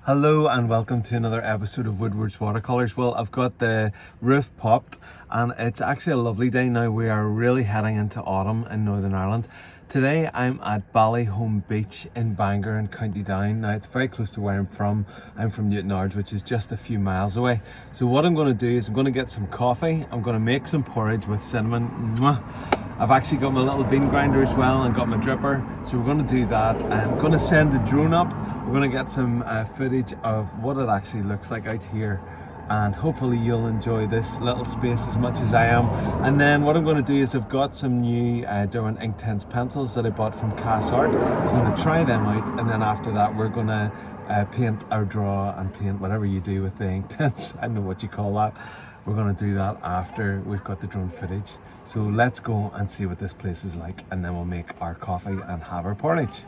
Hello and welcome to another episode of Woodward's Watercolours. Well, I've got the roof popped and it's actually a lovely day now. We are really heading into autumn in Northern Ireland. Today I'm at Ballyholme Beach in Bangor in County Down. Now it's very close to where I'm from. I'm from Newtownards, which is just a few miles away. So what I'm going to do is I'm going to get some coffee. I'm going to make some porridge with cinnamon. Mwah. I've actually got my little bean grinder as well and got my dripper, so we're going to do that. I'm going to send the drone up. We're going to get some footage of what it actually looks like out here, and hopefully you'll enjoy this little space as much as I am. And then what I'm going to do is I've got some new Derwent Inktense pencils that I bought from Art, so I'm going to try them out, and then after that we're going to paint or draw and paint whatever you do with the Inktense. I don't know what you call that. We're going to do that after we've got the drone footage. So let's go and see what this place is like, and then we'll make our coffee and have our porridge.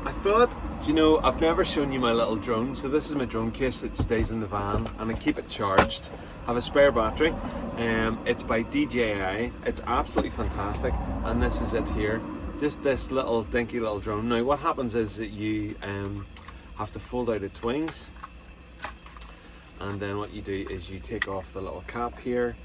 I thought, do you know, I've never shown you my little drone. So this is my drone case that stays in the van and I keep it charged. I have a spare battery. It's by DJI. It's absolutely fantastic. And this is it here. Just this little dinky little drone. Now what happens is that you have to fold out its wings. And then what you do is you take off the little cap here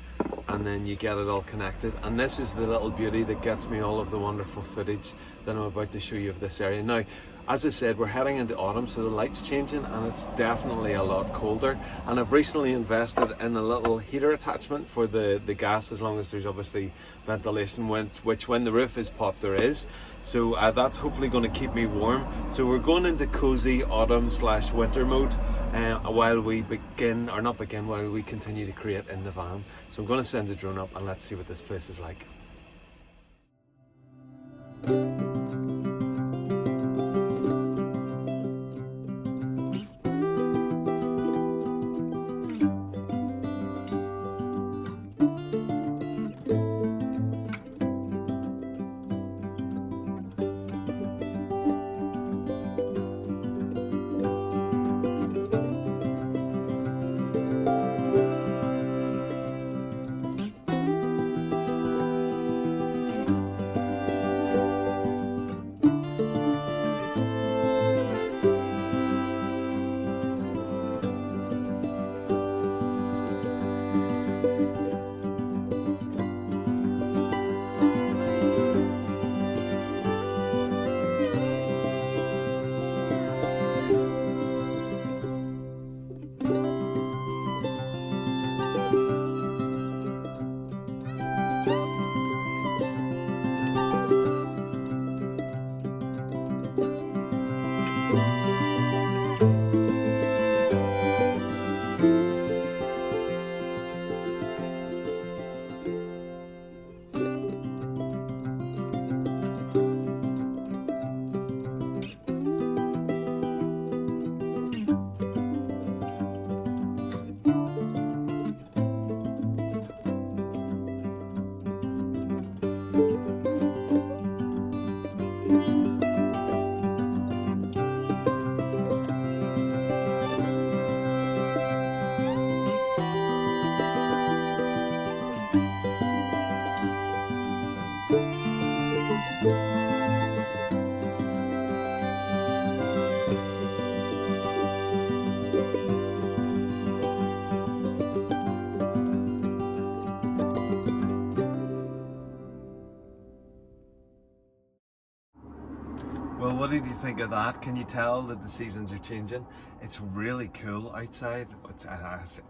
and then you get it all connected. And this is the little beauty that gets me all of the wonderful footage that I'm about to show you of this area. Now, as I said, we're heading into autumn, so the light's changing and it's definitely a lot colder. And I've recently invested in a little heater attachment for the gas, as long as there's obviously ventilation, which when the roof is popped there is. So that's hopefully going to keep me warm. So we're going into cozy autumn/winter mode while we while we continue to create in the van. So I'm going to send the drone up and let's see what this place is like. Well, what did you think of that? Can you tell that the seasons are changing? It's really cool outside. It's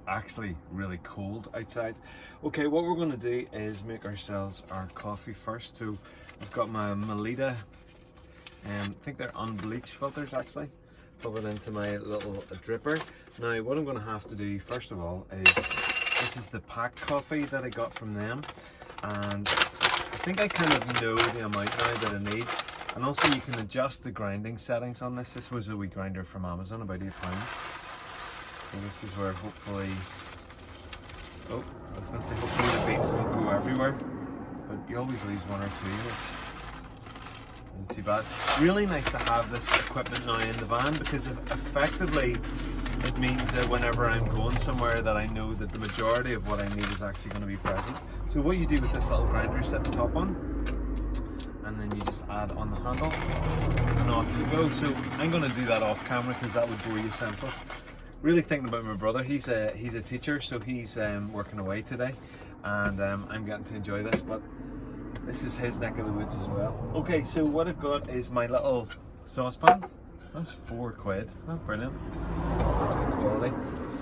actually really cold outside. Okay, what we're going to do is make ourselves our coffee first. So I've got my Melita, I think they're unbleached filters actually. Pop it into my little dripper. Now what I'm going to have to do first of all is, this is the PACT coffee that I got from them. And I think I kind of know the amount now that I need. And also you can adjust the grinding settings on this. This was a wee grinder from Amazon, about £8. So this is where hopefully, oh, I was going to say hopefully the beans don't go everywhere, but you always lose one or two, which isn't too bad. Really nice to have this equipment now in the van, because effectively it means that whenever I'm going somewhere that I know that the majority of what I need is actually going to be present. So what you do with this little grinder, set the top on, and then you just add on the handle, and off you go. So I'm going to do that off camera because that would bore you senseless. Really thinking about my brother. He's a teacher, so he's working away today, and I'm getting to enjoy this, but this is his neck of the woods as well. Okay, so what I've got is my little saucepan. That's £4. Isn't that brilliant? Such good quality.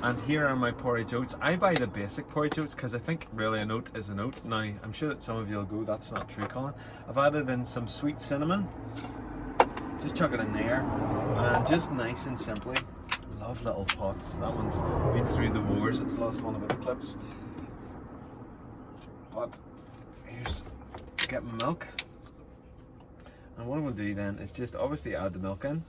And here are my porridge oats. I buy the basic porridge oats because I think really an oat is an oat. Now, I'm sure that some of you will go, that's not true, Colin. I've added in some sweet cinnamon. Just chuck it in there. And just nice and simply, love little pots. That one's been through the wars. It's lost one of its clips. But here's, get my milk. And what I'm going to do then is just obviously add the milk in.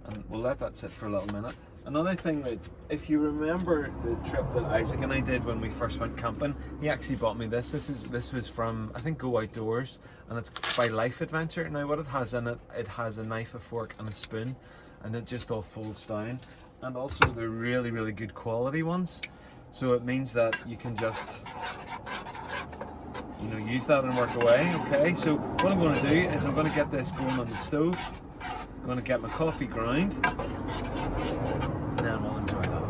And we'll let that sit for a little minute. Another thing that, if you remember the trip that Isaac and I did when we first went camping, he actually bought me this. This was from, I think, Go Outdoors, and it's by Life Adventure. Now what it has in it, it has a knife, a fork and a spoon, and it just all folds down. And also they're really, really good quality ones. So it means that you can just, you know, use that and work away. Okay, so what I'm going to do is I'm going to get this going on the stove. I'm going to get my coffee ground, and then we'll enjoy that.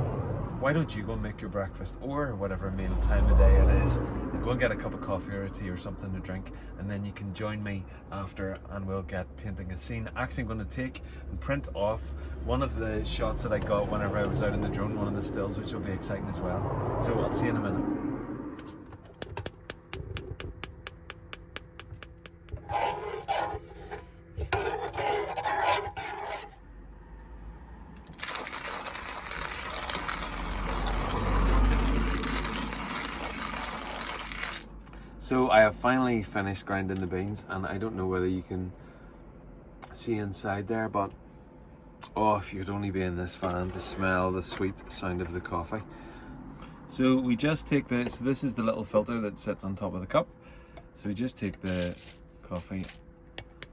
Why don't you go and make your breakfast, or whatever meal time of day it is, and go and get a cup of coffee or a tea or something to drink, and then you can join me after and we'll get painting a scene. Actually, I'm going to take and print off one of the shots that I got whenever I was out in the drone, one of the stills, which will be exciting as well. So I'll see you in a minute. So I have finally finished grinding the beans, and I don't know whether you can see inside there, but oh, if you'd only be in this fan to smell the sweet sound of the coffee. So we just take this, so this is the little filter that sits on top of the cup. So we just take the coffee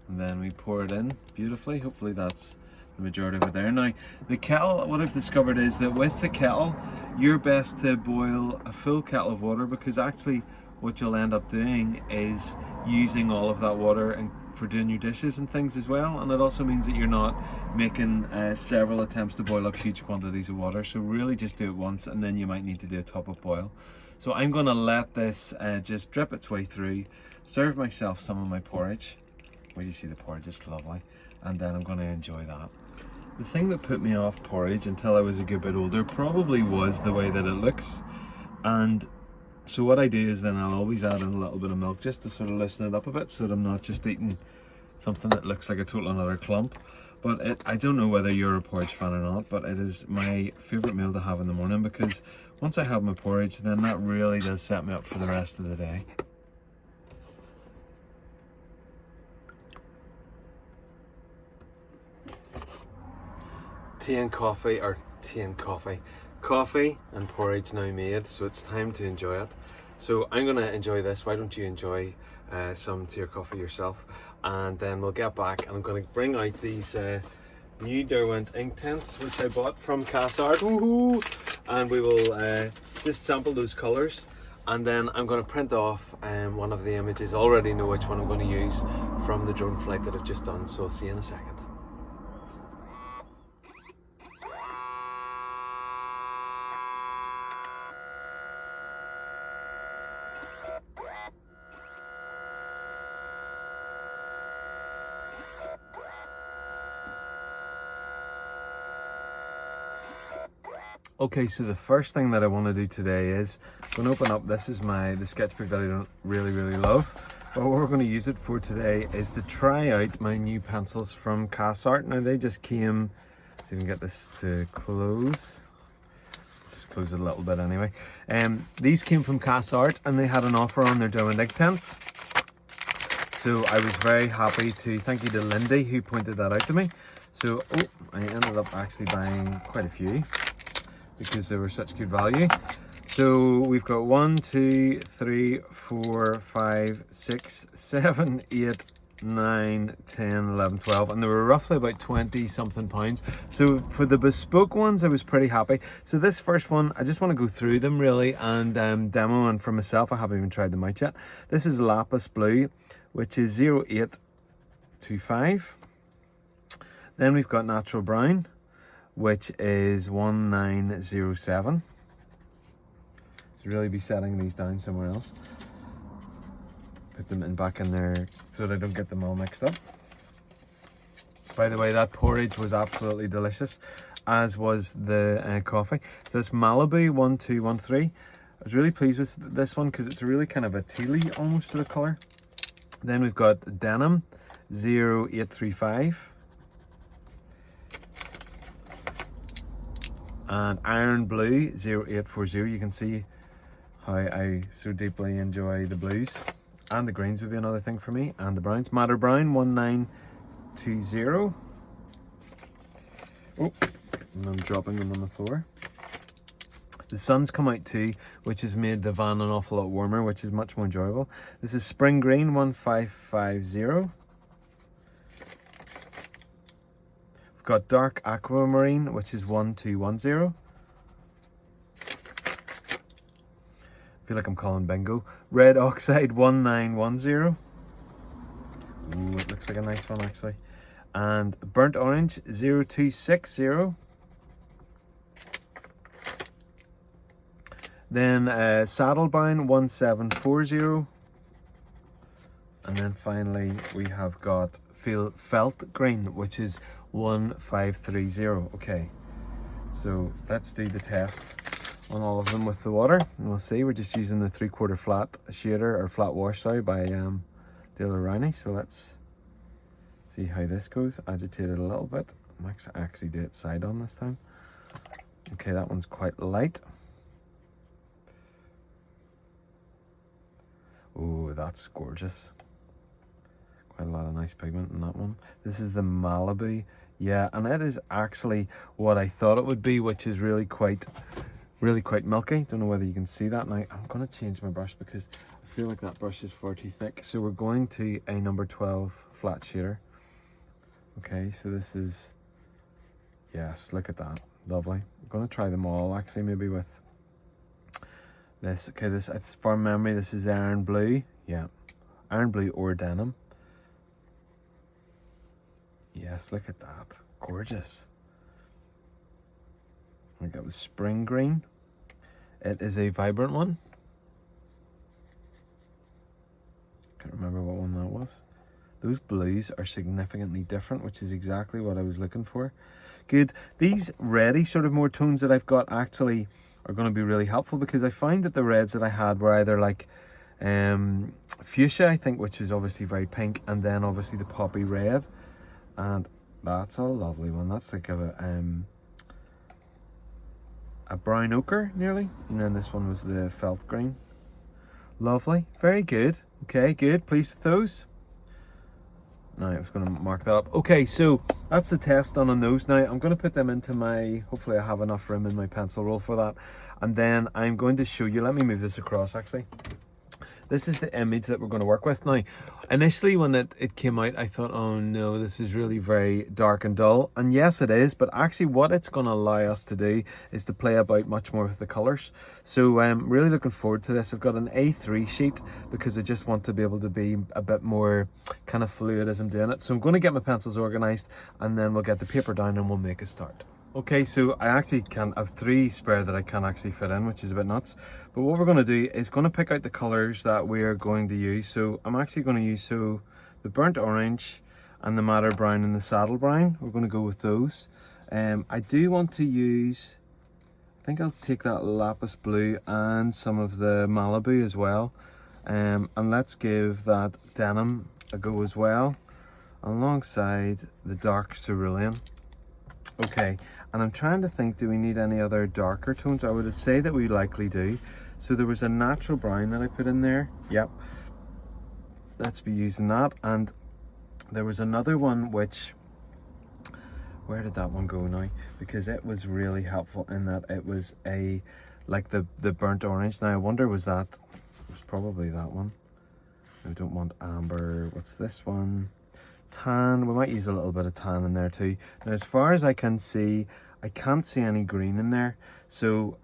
and then we pour it in beautifully. Hopefully that's the majority of it there. Now the kettle, what I've discovered is that with the kettle, you're best to boil a full kettle of water, because actually what you'll end up doing is using all of that water and for doing your dishes and things as well, and it also means that you're not making several attempts to boil up huge quantities of water. So really just do it once, and then you might need to do a top-up boil. So I'm going to let this just drip its way through, serve myself some of my porridge. Where do you see the porridge? It's lovely. And then I'm going to enjoy that. The thing that put me off porridge until I was a good bit older probably was the way that it looks. And so what I do is then I'll always add in a little bit of milk just to sort of loosen it up a bit, so that I'm not just eating something that looks like a total another clump. But I don't know whether you're a porridge fan or not, but it is my favourite meal to have in the morning, because once I have my porridge, then that really does set me up for the rest of the day. Coffee and porridge now made, so it's time to enjoy it. So I'm going to enjoy this. Why don't you enjoy some to your coffee yourself, and then we'll get back and I'm going to bring out these new Derwent Inktense, which I bought from Art. And we will just sample those colours, and then I'm going to print off one of the images. I already know which one I'm going to use from the drone flight that I've just done, so I'll see you in a second. Okay, so the first thing that I want to do today is I'm going to open up, this is the sketchbook that I don't really love, but what we're going to use it for today is to try out my new pencils from Art. Now they just came, so you can get this to close, just close it a little bit anyway. These came from Art and they had an offer on their Derwent Inktense. So I was very happy to, thank you to Lindy who pointed that out to me. So, I ended up actually buying quite a few, because they were such good value. So we've got 1, 2, 3, 4, 5, 6, 7, 8, 9, 10, 11, 12, and they were roughly about 20 something pounds. So for the bespoke ones, I was pretty happy. So this first one, I just want to go through them really and demo, and for myself, I haven't even tried them out yet. This is Lapis Blue, which is 0825. Then we've got Natural Brown, which is 1907. Should really be setting these down somewhere else. Put them back in there so that I don't get them all mixed up. By the way, that porridge was absolutely delicious, as was the coffee. So it's Malibu 1213. I was really pleased with this one because it's really kind of a tealy almost sort of colour. Then we've got Denim 0835. And Iron Blue 0840. You can see how I so deeply enjoy the blues. And the greens would be another thing for me. And the browns. Madder Brown 1920. Oh, and I'm dropping them on the floor. The sun's come out too, which has made the van an awful lot warmer, which is much more enjoyable. This is Spring Green 1550. We've got Dark Aquamarine, which is 1210. I feel like I'm calling Bongo. Red Oxide 1910. Ooh, it looks like a nice one actually. And Burnt Orange 0260. Then Saddlebound 1740. And then finally we have got Felt Green, which is 1530. Okay, so let's do the test on all of them with the water, and we'll see. We're just using the 3/4 flat shader, or flat wash, sorry, by Dale O'Reilly. So let's see how this goes. Agitate it a little bit. I might actually do it side on this time. Okay, that one's quite light. Oh, that's gorgeous. Quite a lot of nice pigment in that one. This is the Malibu. Yeah, and it is actually what I thought it would be, which is really quite milky. Don't know whether you can see that. Now I'm going to change my brush because I feel like that brush is far too thick. So we're going to a number 12 flat shader. Okay, so this is, yes, look at that, lovely. I'm going to try them all actually, maybe with this. Okay, this, from memory, this is Iron Blue. Yeah, Iron Blue or Denim. Yes, look at that, gorgeous. I think that was Spring Green. It is a vibrant one. Can't remember what one that was. Those blues are significantly different, which is exactly what I was looking for. Good. These reddy sort of more tones that I've got actually are going to be really helpful, because I find that the reds that I had were either like fuchsia, I think, which is obviously very pink, and then obviously the poppy red. And that's a lovely one. That's like a brown ochre nearly, and then this one was the felt green. Lovely, very good. Okay, good, pleased with those. Now I was going to mark that up. Okay, so that's the test done on those. Now I'm going to put them into my, hopefully I have enough room in my pencil roll for that, and then I'm going to show you. Let me move this across actually. This is the image that we're going to work with. Now, initially when it came out, I thought, oh no, this is really very dark and dull. And yes, it is, but actually what it's going to allow us to do is to play about much more with the colours. So I'm really looking forward to this. I've got an A3 sheet because I just want to be able to be a bit more kind of fluid as I'm doing it. So I'm going to get my pencils organised, and then we'll get the paper down and we'll make a start. Okay, so I actually have 3 spare that I can actually fit in, which is a bit nuts. But what we're going to do is going to pick out the colours that we are going to use. So I'm actually going to use the burnt orange and the madder brown and the saddle brown. We're going to go with those. I do want to use, I think I'll take that lapis blue and some of the Malibu as well. And let's give that denim a go as well, alongside the dark cerulean. Okay, and I'm trying to think, do we need any other darker tones? I would say that we likely do. So there was a natural brown that I put in there. Yep, let's be using that. And there was another one which, where did that one go now? Because it was really helpful in that it was like the burnt orange. Now I wonder, was that, it was probably that one. We don't want amber. What's this one? Tan. We might use a little bit of tan in there too. Now, as far as I can see, I can't see any green in there. So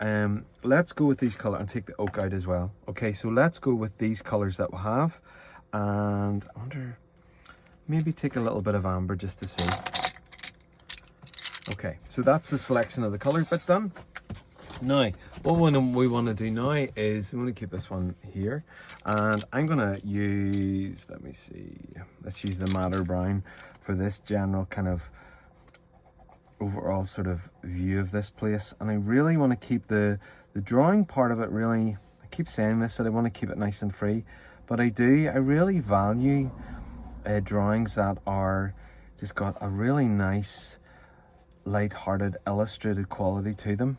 let's go with these colours and take the oak out as well. Okay, so let's go with these colours that we have. And I wonder, maybe take a little bit of amber just to see. Okay, so that's the selection of the colours bit done. Now, what we want to do now is we want to keep this one here, and I'm going to use, let me see, let's use the madder brown for this general kind of overall sort of view of this place. And I really want to keep the drawing part of it really, I keep saying this, that I want to keep it nice and free, but I really value drawings that are just got a really nice light-hearted illustrated quality to them.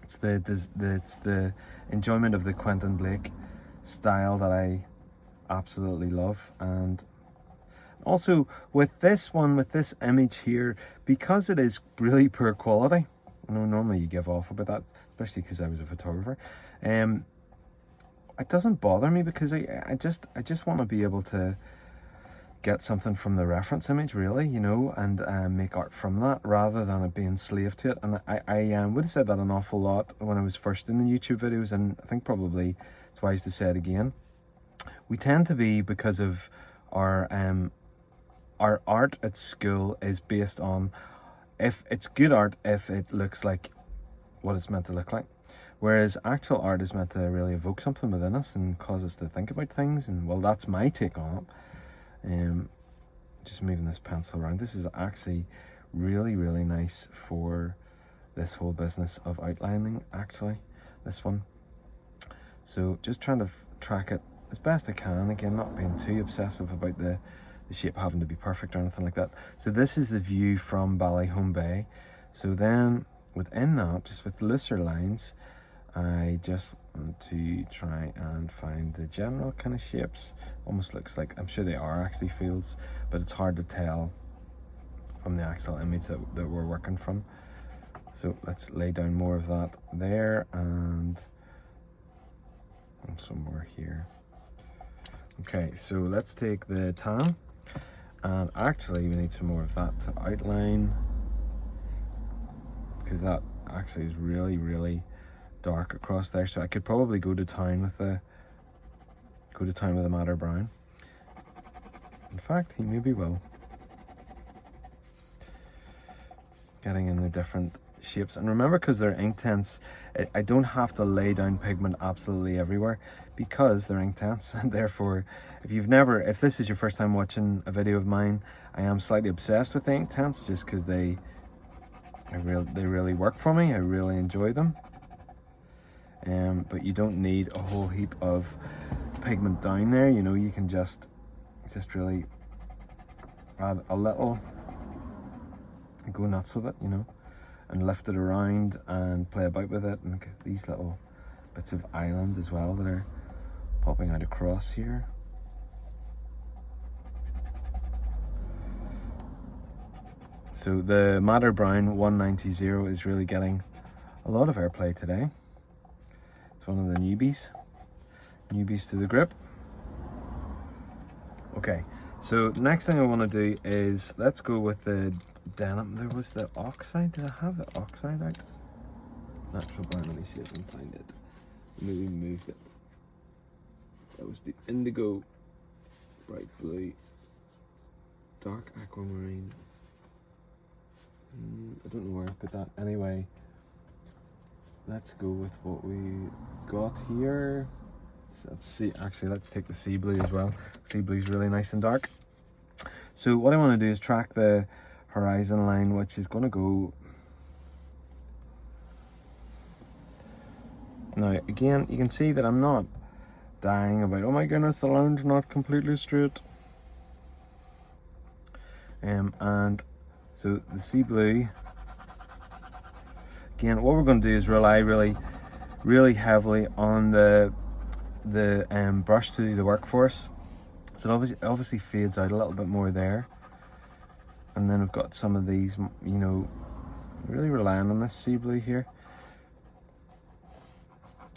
It's the enjoyment of the Quentin Blake style that I absolutely love. And also with this one, with this image here, because it is really poor quality, I know normally you give off about that, especially because I was a photographer, it doesn't bother me, because I just want to be able to get something from the reference image, really, you know, and make art from that rather than it being slave to it. And I would have said that an awful lot when I was first in the YouTube videos, and I think probably it's wise to say it again. We tend to be, because of our art at school is based on, if it's good art, if it looks like what it's meant to look like, whereas actual art is meant to really evoke something within us and cause us to think about things. And well, that's my take on it. Just moving this pencil around. This is actually really nice for this whole business of outlining, actually, this one. So just trying to track it as best I can, again not being too obsessive about the shape having to be perfect or anything like that. So this is the view from Ballyholme Bay. So then within that, just with looser lines, I just want to try and find the general kind of shapes. Almost looks like, I'm sure they are actually fields, but it's hard to tell from the actual image that we're working from. So let's lay down more of that there, and some more here. Okay, so let's take the tan, and actually we need some more of that to outline, because that actually is really dark across there. So I could probably go to town with the madder brown. In fact, he maybe will. Getting in the different shapes, and remember, because they're Inktense, I don't have to lay down pigment absolutely everywhere, because they're Inktense. And therefore, if this is your first time watching a video of mine, I am slightly obsessed with the Inktense, just because they really work for me. I really enjoy them. But you don't need a whole heap of pigment down there, you know. You can just really add a little and go nuts with it, you know, and lift it around and play about with it, and get these little bits of island as well that are popping out across here. So the madder brown 190 is really getting a lot of airplay today. It's one of the newbies to the grip. Okay, so the next thing I want to do is, let's go with the denim. There was the oxide. Did I have the oxide out? Natural brown. Let me see if I can find it. Maybe moved it. That was the indigo, bright blue, dark aquamarine. I don't know where I put that. Anyway, let's go with what we got here. So let's see. Actually, let's take the sea blue as well. Sea blue is really nice and dark. So what I want to do is track the horizon line, which is going to go. Now again, you can see that I'm not dying about, oh my goodness, the line's not completely straight. And so the sea blue, again, what we're going to do is rely really heavily on the brush to do the work for us. So it obviously fades out a little bit more there. And then we've got some of these, you know, really relying on this sea blue here.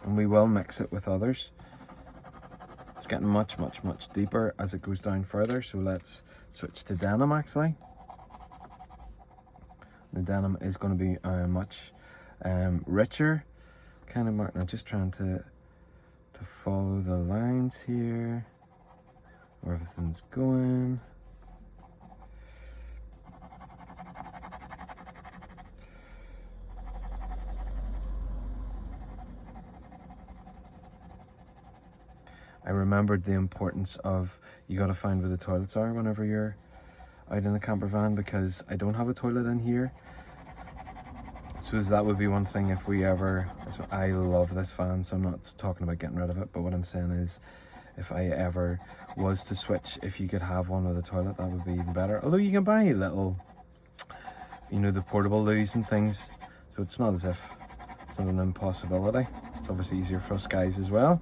And we will mix it with others It's getting much deeper as it goes down further. So let's switch to denim actually. The denim is going to be much richer kind of mark. I'm just trying to follow the lines here where everything's going. I remembered the importance of you got to find where the toilets are whenever you're out in a camper van, because I don't have a toilet in here. So that would be one thing if we ever, I love this van, so I'm not talking about getting rid of it, but what I'm saying is if I ever was to switch, if you could have one with a toilet, that would be even better. Although you can buy little, you know, the portable loos and things, so it's not as if it's not an impossibility. It's obviously easier for us guys as well.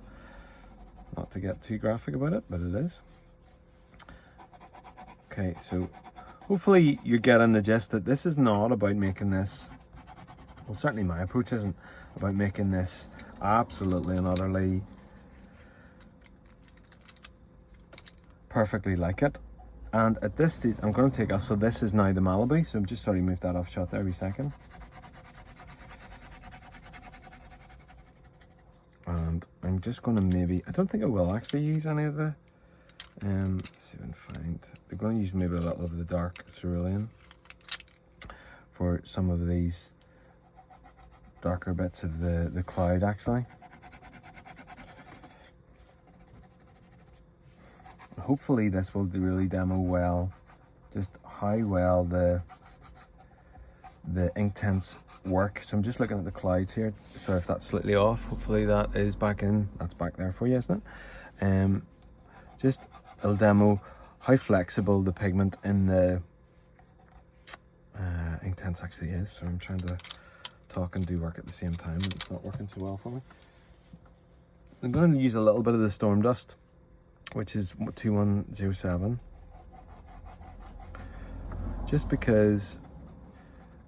Not to get too graphic about it, but it is. Okay, so hopefully you're getting the gist that this is not about making this, well certainly my approach isn't about making this absolutely and utterly perfectly like it. And at this stage I'm going to take us, so this is now the Malibu, so I'm just sorry move that off shot there every second. And I'm just going to maybe, I don't think I will actually use any of the, let's see if I can find, they're going to use maybe a little of the dark cerulean for some of these darker bits of the cloud actually. Hopefully this will really demo well just how well the Inktense work. So I'm just looking at the clouds here. Sorry if that's slightly off. Hopefully that is back in. That's back there for you, isn't it? Just it'll demo how flexible the pigment in the Inktense actually is. So I'm trying to talk and do work at the same time, and it's not working so well for me. I'm going to use a little bit of the Storm Dust, which is 2107, just because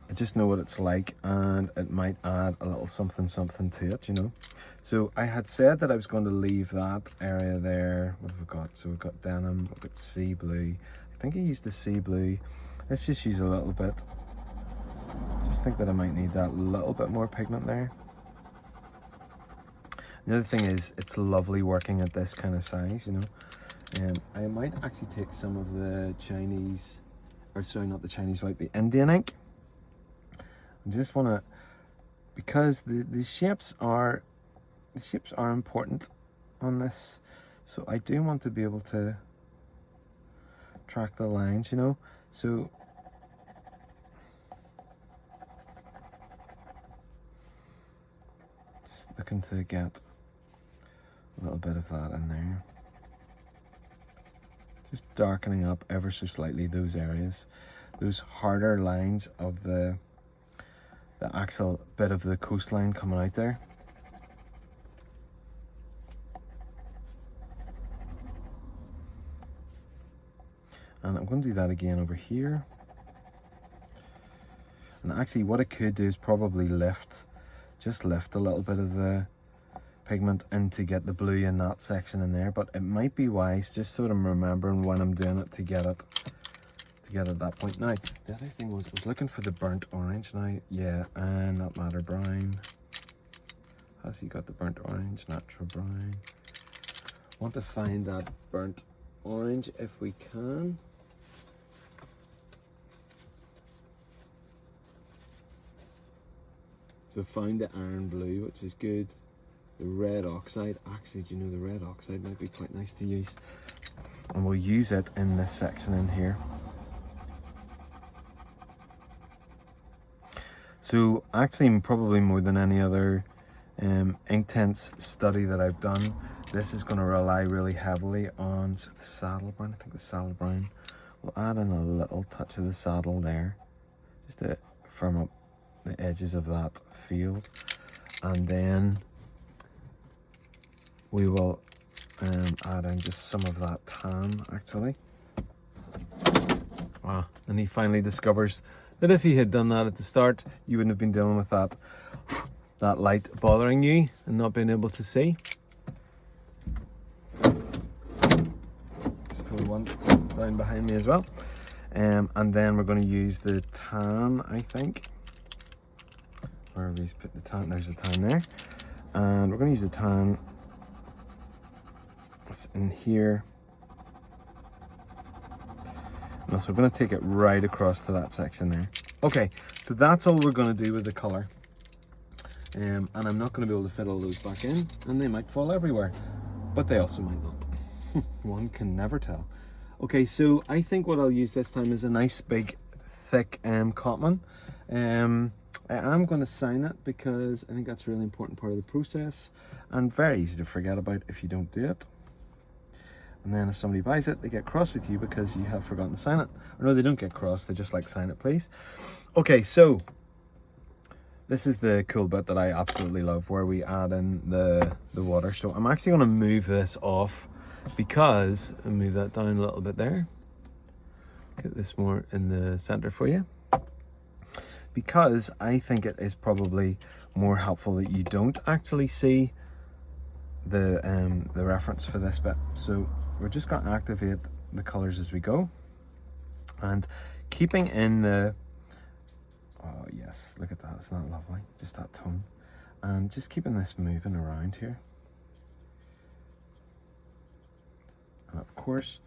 I just know what it's like, and it might add a little something to it, you know. So I had said that I was going to leave that area there. What have we got? So we've got denim, we've got sea blue. I think I used the sea blue. Let's just use a little bit. Just think that I might need that little bit more pigment there. The other thing is, it's lovely working at this kind of size, you know. And I might actually take some of the Chinese, or sorry, not the Chinese white, the Indian ink. I just want to, because the shapes are important on this, so I do want to be able to track the lines, you know. So just looking to get a little bit of that in there, just darkening up ever so slightly those areas, those harder lines of the actual bit of the coastline coming out there. And I'm going to do that again over here. And actually what I could do is probably just lift a little bit of the pigment in to get the blue in that section in there, but it might be wise just so that I'm remembering when I'm doing it to get it at that point. Now the other thing was I was looking for the burnt orange now. Yeah, and not matter brown. Has he got the burnt orange? Natural brown. Want to find that burnt orange if we can. So found the iron blue, which is good. The red oxide, actually, do you know, the red oxide might be quite nice to use, and we'll use it in this section in here. So actually, probably more than any other Inktense study that I've done, this is going to rely really heavily on the saddle brown. I think the saddle brown, we'll add in a little touch of the saddle there, just to firm up the edges of that field, and then we will add in just some of that tan actually. Wow, and he finally discovers that if he had done that at the start, you wouldn't have been dealing with that light bothering you and not being able to see. one down behind me as well. And then we're going to use the tan, I think. Where have we put the tan? There's the tan there. And we're going to use the tan. It's in here. And so we're going to take it right across to that section there. Okay, so that's all we're going to do with the colour. And I'm not going to be able to fit all those back in, and they might fall everywhere. But they also might not. One can never tell. Okay, so I think what I'll use this time is a nice big thick cotton. I am going to sign it because I think that's a really important part of the process and very easy to forget about if you don't do it. And then if somebody buys it, they get cross with you because you have forgotten to sign it. Or no, they don't get cross, they just like, sign it please. Okay, so this is the cool bit that I absolutely love, where we add in the water. So I'm actually going to move this off because, I'll move that down a little bit there. Get this more in the center for you. Because I think it is probably more helpful that you don't actually see the reference for this bit. So we're just going to activate the colors as we go, and keeping in the, oh yes, look at that, it's not lovely, just that tone, and just keeping this moving around here. And of course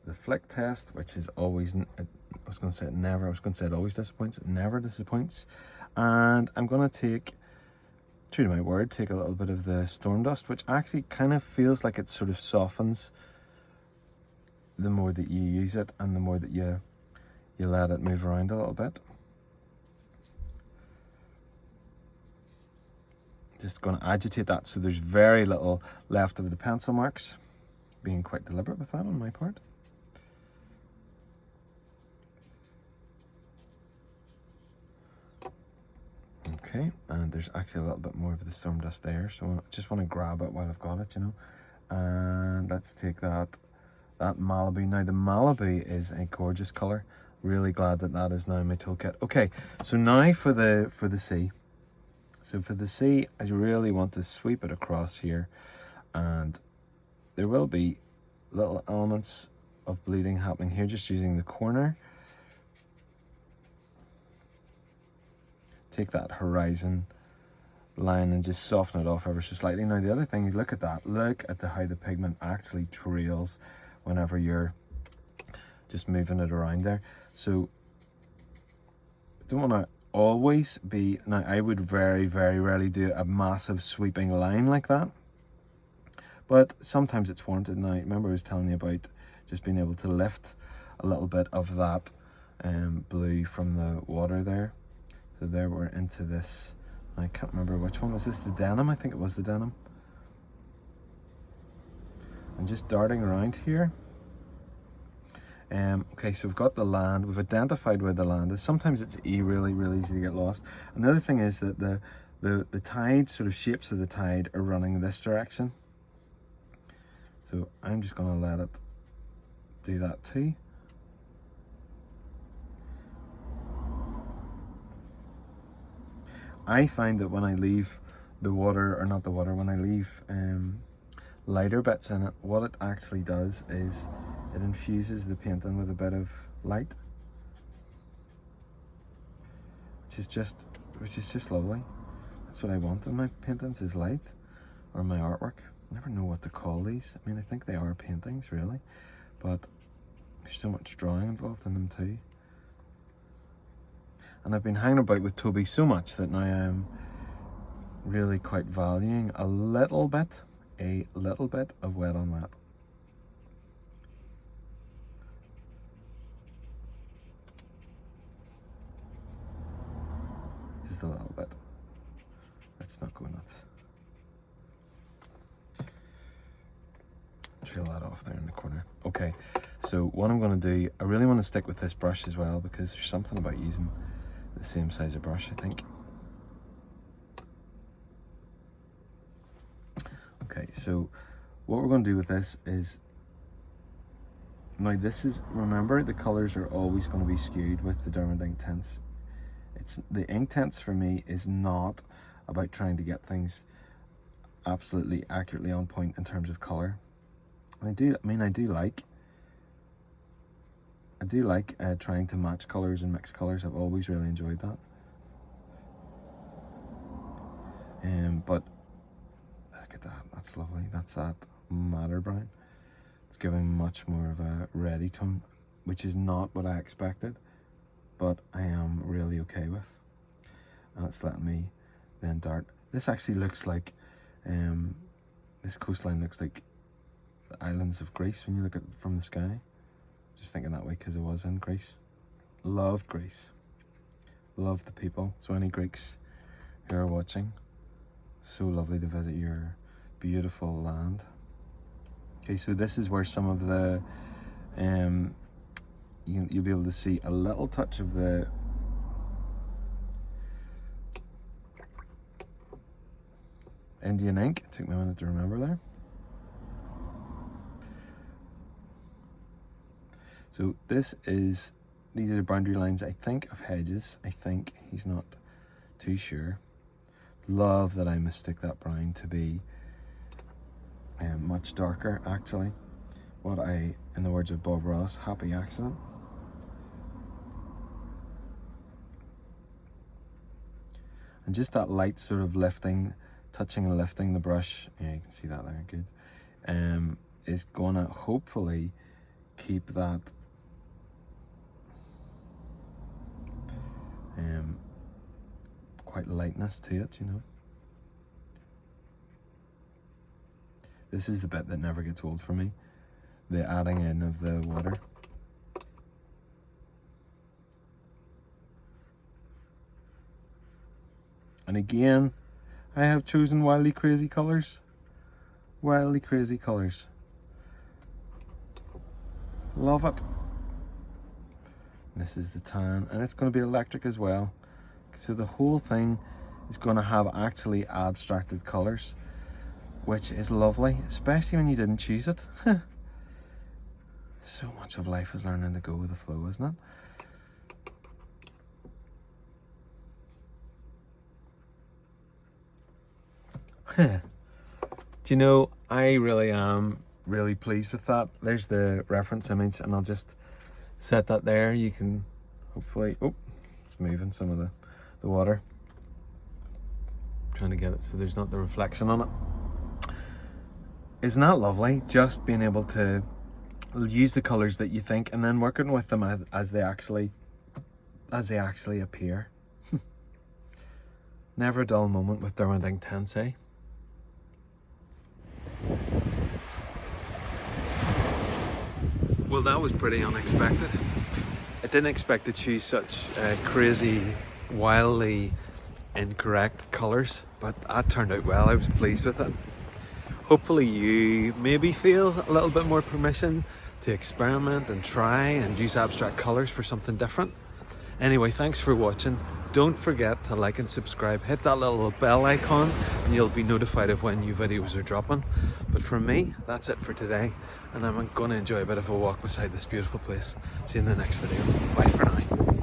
the flick test, which is always, I was going to say it never, I was going to say it always disappoints, it never disappoints. And I'm going to take, true to my word, take a little bit of the storm dust, which actually kind of feels like it sort of softens the more that you use it and the more that you let it move around a little bit. Just going to agitate that so there's very little left of the pencil marks, being quite deliberate with that on my part. Okay, and there's actually a little bit more of the storm dust there, so I just want to grab it while I've got it, you know. And let's take that Malibu. Now the Malibu is a gorgeous colour. Really glad that that is now in my toolkit. Okay, so now for the sea. So for the sea, I really want to sweep it across here, and there will be little elements of bleeding happening here, just using the corner. Take that horizon line and just soften it off ever so slightly. Now the other thing is, look at that, look at how the pigment actually trails whenever you're just moving it around there. So don't want to always be, now I would very rarely do a massive sweeping line like that, but sometimes it's warranted. Now remember I was telling you about just being able to lift a little bit of that blue from the water there. So there we're into this, I can't remember which one was this, the denim, I think it was the denim. And just darting around here. Okay, so we've got the land, we've identified where the land is. Sometimes it's really easy to get lost. And the other thing is that the tide, sort of shapes of the tide are running this direction. So I'm just gonna let it do that too. I find that when I leave the water, or not the water, when I leave lighter bits in it, what it actually does is it infuses the painting with a bit of light, which is just lovely. That's what I want in my paintings, is light, or my artwork. I never know what to call these. I mean, I think they are paintings really, but there's so much drawing involved in them too. And I've been hanging about with Toby so much that now I'm really quite valuing a little bit of wet on wet. Just a little bit. Let's not go nuts. Trail that off there in the corner. Okay, so what I'm going to do, I really want to stick with this brush as well, because there's something about using the same size of brush, I think. Okay, so what we're going to do with this is, now this is, remember the colours are always going to be skewed with the Derwent Inktense. It's, the Inktense for me is not about trying to get things absolutely accurately on point in terms of colour. I do like do like trying to match colours and mix colours. I've always really enjoyed that. But look at that, that's lovely. That's that madder brown. It's giving much more of a reddy tone, which is not what I expected, but I am really okay with. And it's letting me then dart. This actually looks like, this coastline looks like the islands of Greece when you look at it from the sky. Just thinking that way because I was in Greece. Loved Greece. Loved the people. So any Greeks who are watching, so lovely to visit your beautiful land. Okay, so this is where some of the, you'll be able to see a little touch of the Indian ink. Took me a minute to remember there. So these are the boundary lines, I think, of hedges. I think, he's not too sure. Love that I mistook that brown to be much darker, actually. What I, in the words of Bob Ross, happy accident. And just that light sort of lifting, touching and lifting the brush, yeah, you can see that there, good, is gonna hopefully keep that quite lightness to it, you know. This is the bit that never gets old for me, the adding in of the water. And again, I have chosen wildly crazy colours. Wildly crazy colours. Love it. This is the tan, and it's going to be electric as well. So the whole thing is going to have actually abstracted colours, which is lovely, especially when you didn't choose it. So much of life is learning to go with the flow, isn't it? Do you know, I really am really pleased with that. There's the reference image, and I'll just set that there. You can hopefully, oh, it's moving some of the water. Trying to get it so there's not the reflection on it. Isn't that lovely? Just being able to use the colours that you think and then working with them as they actually appear. Never a dull moment with Derwent Inktense, eh? Well, that was pretty unexpected. I didn't expect to choose such crazy, wildly incorrect colours, but that turned out well. I was pleased with it. Hopefully you maybe feel a little bit more permission to experiment and try and use abstract colours for something different. Anyway, thanks for watching. Don't forget to like and subscribe. Hit that little bell icon and you'll be notified of when new videos are dropping. But for me, that's it for today, and I'm going to enjoy a bit of a walk beside this beautiful place. See you in the next video. Bye for now.